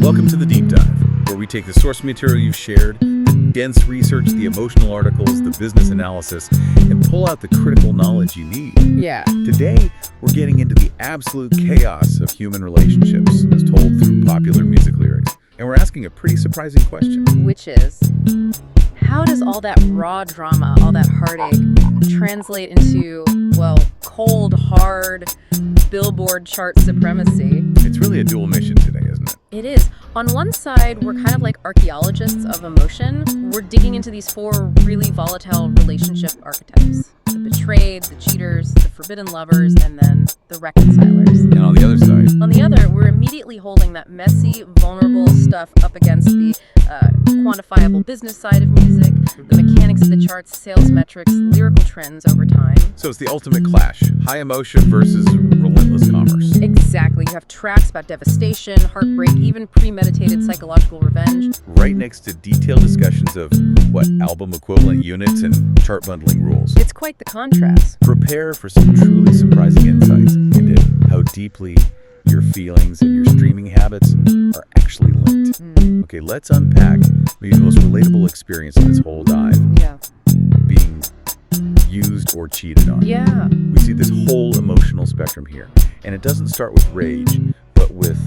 Welcome to the Deep Dive, where we take the source material you've shared, the dense research, the emotional articles, the business analysis, and pull out the critical knowledge you need. Yeah. Today, we're getting into the absolute chaos of human relationships as told through popular music lyrics. And we're asking a pretty surprising question. Which is, how does all that raw drama, all that heartache, translate into, well, cold, hard, Billboard chart supremacy? It's really a dual mission today, isn't it? It is. On one side, we're kind of like archaeologists of emotion. We're digging into these four really volatile relationship archetypes. The betrayed, the cheaters, the forbidden lovers, and then the reconcilers. And on the other side? On the other, we're immediately holding that messy, vulnerable stuff up against the quantifiable business side of music, the mechanics of the charts, sales metrics, lyrical trends over time. So it's the ultimate clash. High emotion versus relentless commerce. Exactly. You have tracks about devastation, heartbreak, even premeditated psychological revenge. Right next to detailed discussions of, album equivalent units and chart bundling rules. It's quite the contrast. Prepare for some truly surprising insights into how deeply your feelings and your streaming habits are actually linked. Okay, let's unpack maybe the most relatable experience of this whole dive. Yeah. Being used or cheated on. Yeah. We see this whole emotional spectrum here. And it doesn't start with rage, but with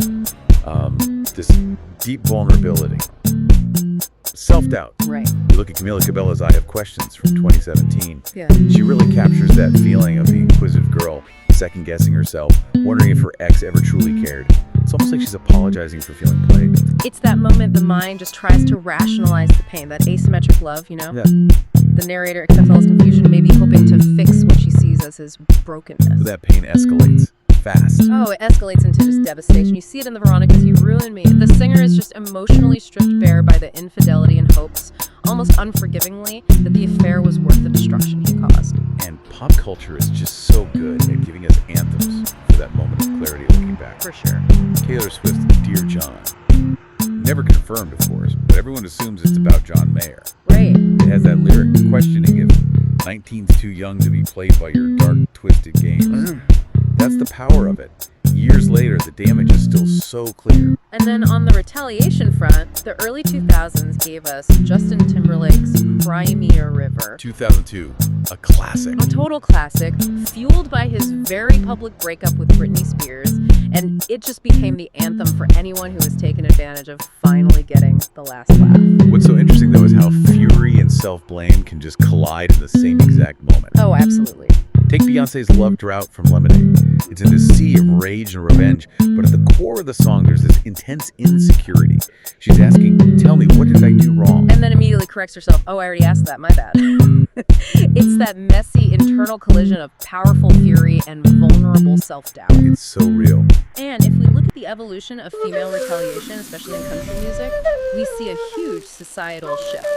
this deep vulnerability. Self-doubt. Right. You look at Camila Cabello's I Have Questions from 2017. Yeah. She really captures that feeling of the inquisitive girl, second-guessing herself, wondering if her ex ever truly cared. It's almost like she's apologizing for feeling played. It's that moment the mind just tries to rationalize the pain, that asymmetric love, you know? Yeah. The narrator accepts all his confusion, maybe hoping to fix what she sees as his brokenness. So that pain escalates fast. Oh, it escalates into just devastation. You see it in the Veronicas, You Ruin Me. The singer is just emotionally stripped bare by the infidelity and hopes, almost unforgivingly, that the affair was worth the destruction he caused. And pop culture is just so good at giving us anthems for that moment of clarity looking back. For sure. Taylor Swift's Dear John. Never confirmed, of course, but everyone assumes it's about John Mayer. Right. It has that lyric questioning if 19's too young to be played by your dark, twisted games. That's the power of it. Years later, the damage is still so clear. And then on the retaliation front, the early 2000s gave us Justin Timberlake's Cry Me a River. 2002, a classic. A total classic, fueled by his very public breakup with Britney Spears, and it just became the anthem for anyone who was taken advantage of finally getting the last laugh. What's so interesting, though, is how fury and self-blame can just collide in the same exact moment. Oh, absolutely. Take Beyoncé's Love Drought from Lemonade. It's in this sea of rage and revenge, but at the core of the song, there's this intense insecurity. She's asking, tell me, what did I do wrong? And then immediately corrects herself, oh, I already asked that, my bad. It's that messy internal collision of powerful fury and vulnerable self-doubt. It's so real. And if we look at the evolution of female retaliation, especially in country music, we see a huge societal shift.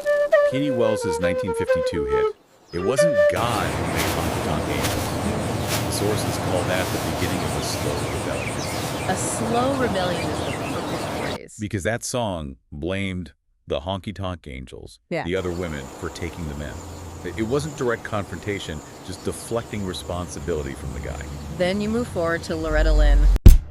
Kenny Wells' 1952 hit. It wasn't God who made Honky Tonk Angels. Sources call that the beginning of a slow rebellion. A slow rebellion is the perfect phrase. Because that song blamed the Honky Tonk Angels, the other women, for taking the men. It wasn't direct confrontation, just deflecting responsibility from the guy. Then you move forward to Loretta Lynn.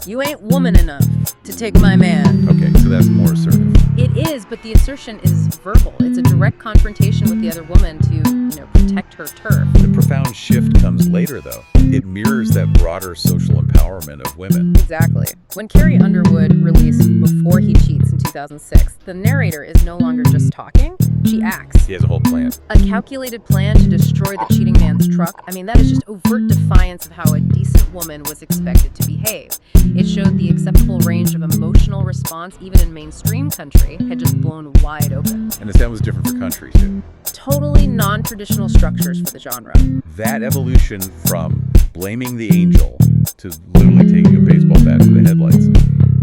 You ain't woman enough to take my man. Okay, so that's more assertive. It is, but the assertion is verbal. It's a direct confrontation with the other woman to, protect her turf. The profound shift comes later, though. It mirrors that broader social empowerment of women. Exactly. When Carrie Underwood released Before He Cheats in 2006, the narrator is no longer just talking, she acts. He has a whole plan. A calculated plan to destroy the cheating man's truck. I mean, that is just overt defiance of how a decent woman was expected to behave. It showed the acceptable range of emotional response, even in mainstream country, had just blown wide open. And the sound was different for country, too. Totally non-traditional structures for the genre. That evolution from blaming the angel to literally taking a baseball bat to the headlights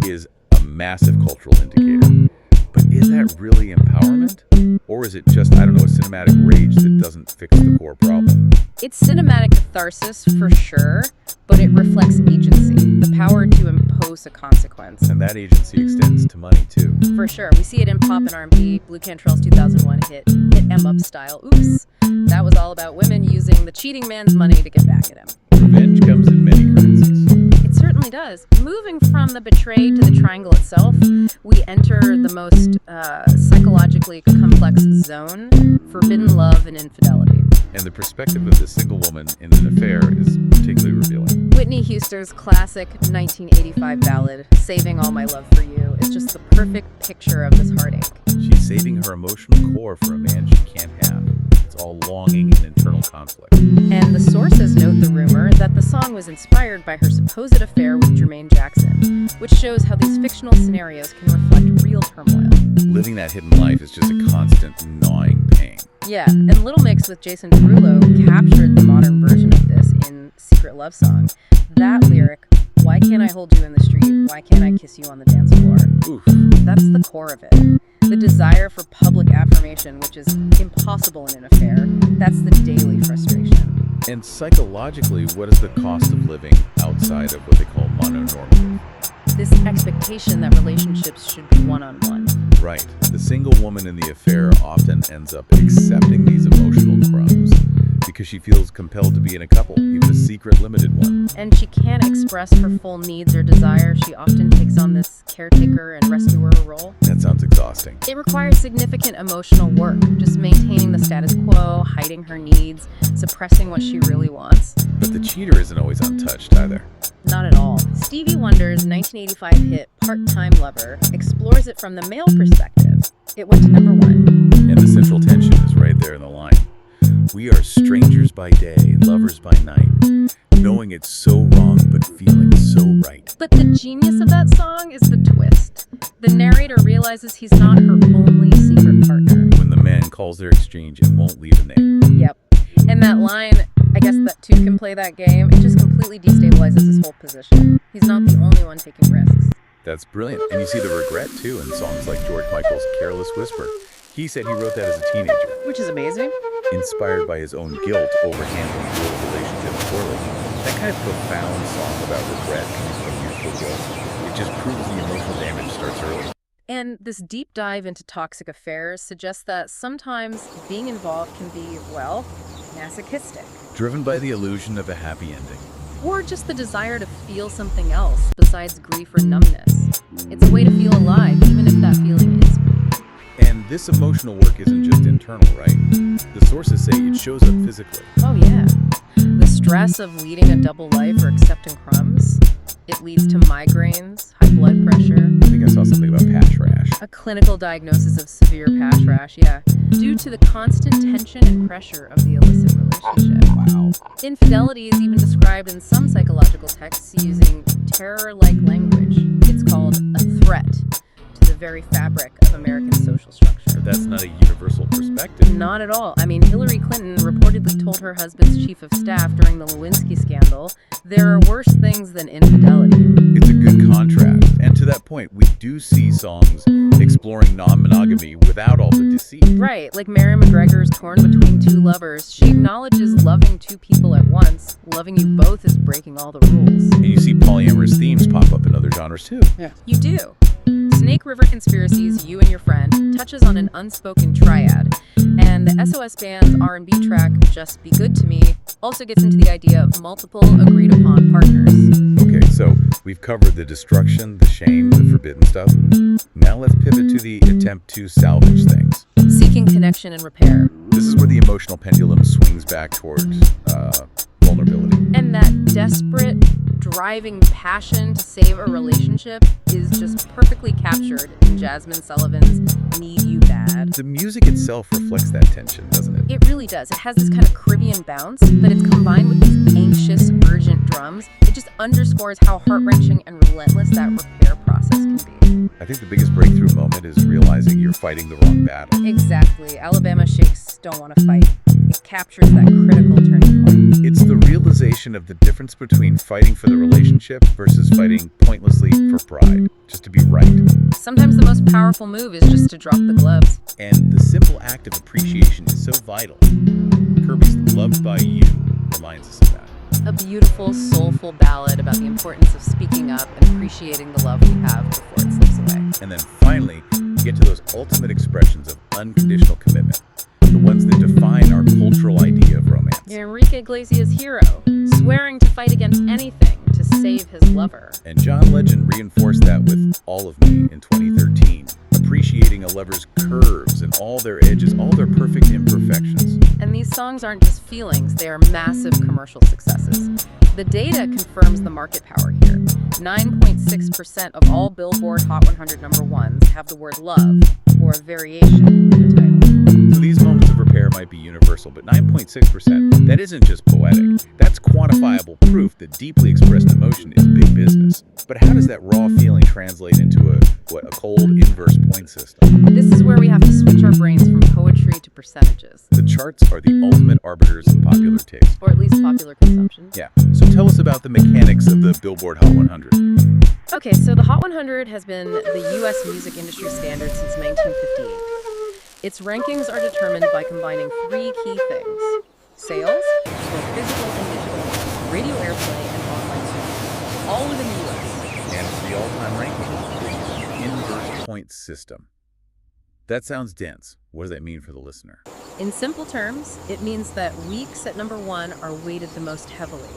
is a massive cultural indicator. But is that really empowerment? Or is it just, a cinematic rage that doesn't fix the core problem? It's cinematic catharsis for sure, but it reflects agency, the power to impose a consequence. And that agency extends to money, too. For sure. We see it in pop and R&B, Blue Cantrell's 2001 hit Em Up style, Oops. That was all about women using the cheating man's money to get back at him. Revenge comes in many currencies. It certainly certainly does. Moving from the betrayed to the triangle itself, we enter the most psychologically complex zone, forbidden love and infidelity. And the perspective of this single woman in an affair is particularly revealing. Whitney Houston's classic 1985 ballad, Saving All My Love for You, is just the perfect picture of this heartache. She's saving her emotional core for a man she can't have. It's all longing and internal conflict. And the sources note the rumor that the song was inspired by her supposed affair with Jermaine Jackson, which shows how these fictional scenarios can reflect real turmoil. Living that hidden life is just a constant gnawing pain. Yeah, and Little Mix with Jason Derulo captured the modern version of this in Secret Love Song. That lyric, why can't I hold you in the street? Why can't I kiss you on the dance floor? Oof. That's the core of it. The desire for public affirmation, which is impossible in an affair, that's the daily frustration. And psychologically, what is the cost of living outside of what they call mononormative? This expectation that relationships should be one-on-one. Right. The single woman in the affair often ends up accepting these emotional crumbs because she feels compelled to be in a couple, even a secret limited one. And she can't express her full needs or desires. She often takes on this caretaker and rescuer role. That sounds exhausting. It requires significant emotional work, just maintaining the status quo, hiding her needs, suppressing what she really wants. But the cheater isn't always untouched either. Not at all. Stevie Wonder's 1985 hit Part-Time Lover explores it from the male perspective. It went to #1. And the central tension is right there in the line. We are strangers by day, lovers by night, knowing it's so wrong but feeling so right. But the genius of that song is the twist. The narrator realizes he's not her only secret partner. When the man calls their exchange and won't leave a name. Yep. And that line, I guess that two can play that game, it just completely destabilizes his whole position. He's not the only one taking risks. That's brilliant. And you see the regret, too, in songs like George Michael's Careless Whisper. He said he wrote that as a teenager. Which is amazing. Inspired by his own guilt over handling real relationships poorly. That kind of profound song about regret comes from youthful guilt. It just proves the emotional damage starts early. And this deep dive into toxic affairs suggests that sometimes being involved can be, well, masochistic. Driven by the illusion of a happy ending. Or just the desire to feel something else besides grief or numbness. It's a way to feel alive, even if that feeling is grief. And this emotional work isn't just internal, right? The sources say it shows up physically. Oh yeah. The stress of leading a double life or accepting crumbs, it leads to migraines, high blood pressure. I think I saw something about patch rash. A clinical diagnosis of severe patch rash, yeah, due to the constant tension and pressure of the illicit relationship. Wow. Infidelity is even described in some psychological texts using terror-like language. It's called a threat to the very fabric of American social structure. But that's not a universal perspective. Not at all. I mean, Hillary Clinton reportedly told her husband's chief of staff during the Lewinsky scandal, there are worse things than infidelity. It's a good contrast. And to that point, we do see songs exploring non-monogamy without all the deceit. Right, like Mary McGregor's Torn Between Two Lovers. She acknowledges loving two people at once. Loving you both is breaking all the rules. And you see polyamorous themes pop up in other genres too. Yeah. You do. Snake River Conspiracies, You and Your Friend, touches on an unspoken triad. And the SOS Band's R&B track, Just Be Good to Me, also gets into the idea of multiple agreed-upon partners. Okay, so we've covered the destruction, the shame, the forbidden stuff. Now let's pivot to the attempt to salvage things. Seeking connection and repair. This is where the emotional pendulum swings back toward vulnerability. And that desperate, driving passion to save a relationship is just perfectly captured in Jasmine Sullivan's Need You Bad. The music itself reflects that tension, doesn't it? It really does. It has this kind of Caribbean bounce, but it's combined with these anxious, urgent drums. It just underscores how heart-wrenching and relentless that repair process can be. I think the biggest breakthrough moment is realizing you're fighting the wrong battle. Exactly. Alabama Shakes Don't Want to Fight. It captures that critical turning point. It's the realization of the difference between fighting for the relationship versus fighting pointlessly for pride, just to be right. Sometimes the most powerful move is just to drop the gloves. And the simple act of appreciation is so vital. Kirby's Loved by You reminds us of that. A beautiful, soulful ballad about the importance of speaking up and appreciating the love we have before it slips away. And then finally, you get to those ultimate expressions of unconditional commitment, the ones that define our cultural idea of romance. Enrique Iglesias' Hero, swearing to fight against anything to save his lover. And John Legend reinforced that with All of Me in 2013, appreciating a lover's curves and all their edges, all their perfect imperfections. And these songs aren't just feelings, they are massive commercial successes. The data confirms the market power here. 9.6% of all Billboard Hot 100 number ones have the word love or a variation in the title. So these moments of repair might be universal, but 9.6%, that isn't just poetic. That's quantifiable proof that deeply expressed emotion is big business. But how does that raw feeling translate into a cold inverse point system? This is where we have to switch our brains from poetry to percentages. The charts are the ultimate arbiters of popular taste. Or at least popular consumption. Yeah, so tell us about the mechanics of the Billboard Hot 100. Okay, so the Hot 100 has been the U.S. music industry standard since 1958. Its rankings are determined by combining three key things: sales, both physical and digital, radio airplay, and online streaming, all within the U.S. And it's the all-time ranking, inverse point system. That sounds dense. What does that mean for the listener? In simple terms, it means that weeks at number one are weighted the most heavily.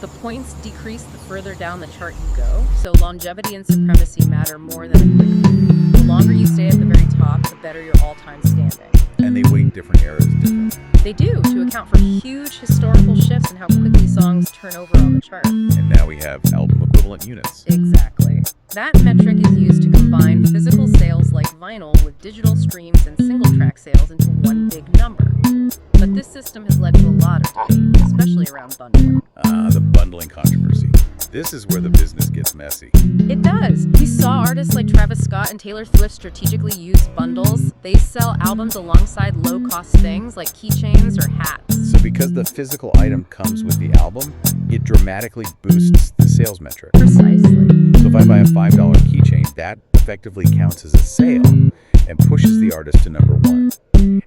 The points decrease the further down the chart you go, so longevity and supremacy matter more than a quick peak. The longer you stay at the very top, the better your all-time standing. And they weight different eras differently. They do, to account for huge historical shifts in how quickly songs turn over on the chart. And now we have album equivalent units. Exactly. That metric is used to combine physical sales like vinyl with digital streams and single-track sales into one big number. But this system has led to a lot of debate, especially around bundling. The bundling controversy. This is where the business gets messy. It does. We saw artists like Travis Scott and Taylor Swift strategically use bundles. They sell albums alongside low-cost things like keychains or hats. So because the physical item comes with the album, it dramatically boosts the sales metric. Precisely. So if I buy a $5 keychain, that effectively counts as a sale and pushes the artist to number one.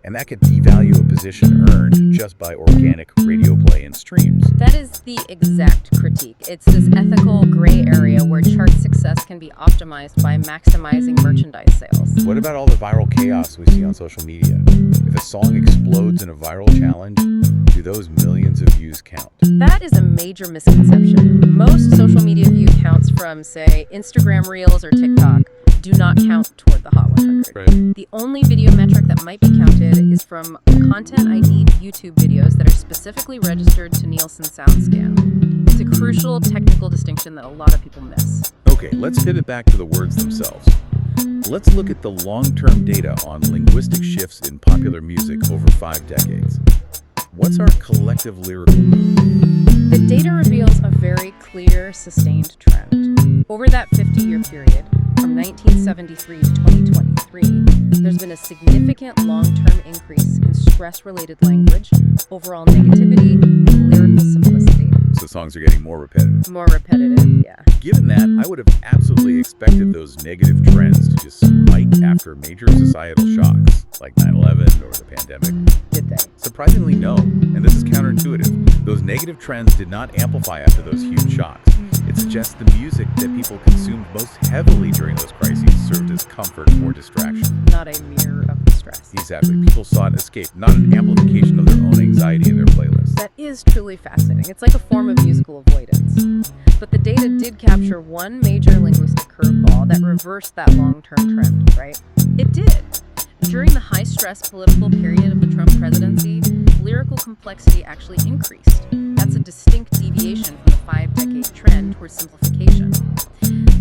And that could devalue a position earned just by organic radio play and streams. That is the exact critique. It's this ethical gray area where chart success can be optimized by maximizing merchandise sales. What about all the viral chaos we see on social media? If a song explodes in a viral challenge, do those millions of views count? That is a major misconception. Most social media view counts from, say, Instagram Reels or TikTok do not count toward the Hot 100. Right. The only video metric that might be counted is from content ID'd YouTube videos that are specifically registered to Nielsen SoundScan. It's a crucial technical distinction that a lot of people miss. Okay, let's pivot back to the words themselves. Let's look at the long-term data on linguistic shifts in popular music over 5 decades. What's our collective lyrical mood? The data reveals a very clear, sustained trend. Over that 50-year period, from 1973 to 2023, there's been a significant long-term increase in stress-related language, overall negativity, and lyrical simplicity. So songs are getting more repetitive. More repetitive, yeah. Given that, I would have absolutely expected those negative trends to just spike after major societal shocks, like 9/11 or the pandemic. Did they? Surprisingly, no. And this is counterintuitive. Those negative trends did not amplify after those huge shocks. It suggests the music that people consumed most heavily during those crises served as comfort or distraction. Not a mirror of the stress. Exactly. People sought escape, not an amplification of their own anxiety in their playlists. That is truly fascinating. It's like a form of musical avoidance. But the data did capture one major linguistic curveball that reversed that long-term trend, right? It did. During the high-stress political period of the Trump presidency, lyrical complexity actually increased. That's a distinct deviation from the 5-decade trend towards simplification.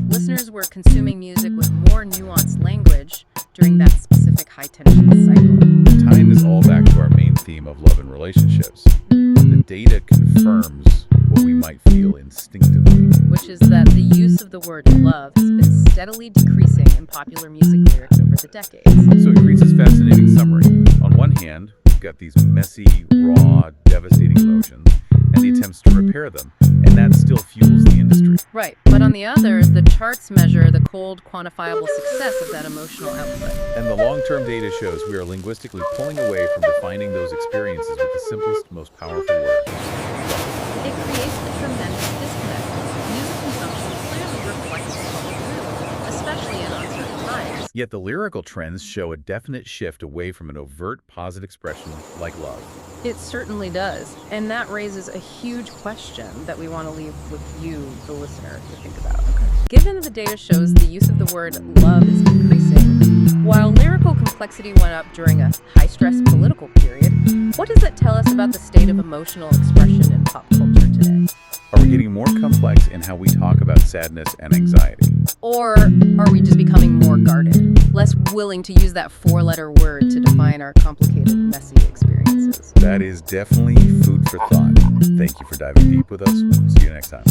Listeners were consuming music with more nuanced language during that specific high-tension cycle. Tying this all back to our main theme of love and relationships, the data confirms what we might feel instinctively. Which is that the use of the word love has been steadily decreasing in popular music lyrics over the decades. So it creates this fascinating summary. On one hand, we've got these messy, raw, devastating emotions, and the attempts to repair them, and that still fuels the industry. Right, but on the other, the charts measure the cold, quantifiable success of that emotional output. And the long-term data shows we are linguistically pulling away from defining those experiences with the simplest, most powerful word. It creates a tremendous disconnect. Music consumption clearly reflects public mood, especially in uncertain times. Yet the lyrical trends show a definite shift away from an overt positive expression like love. It certainly does. And that raises a huge question that we want to leave with you, the listener, to think about. Given that the data shows the use of the word love is decreasing, while lyrical complexity went up during a high-stress political period, what does that tell us about the state of emotional expression in pop culture today? Are we getting more complex in how we talk about sadness and anxiety? Or are we just becoming more guarded, less willing to use that four-letter word to define our complicated, messy experiences? That is definitely food for thought. Thank you for diving deep with us. See you next time.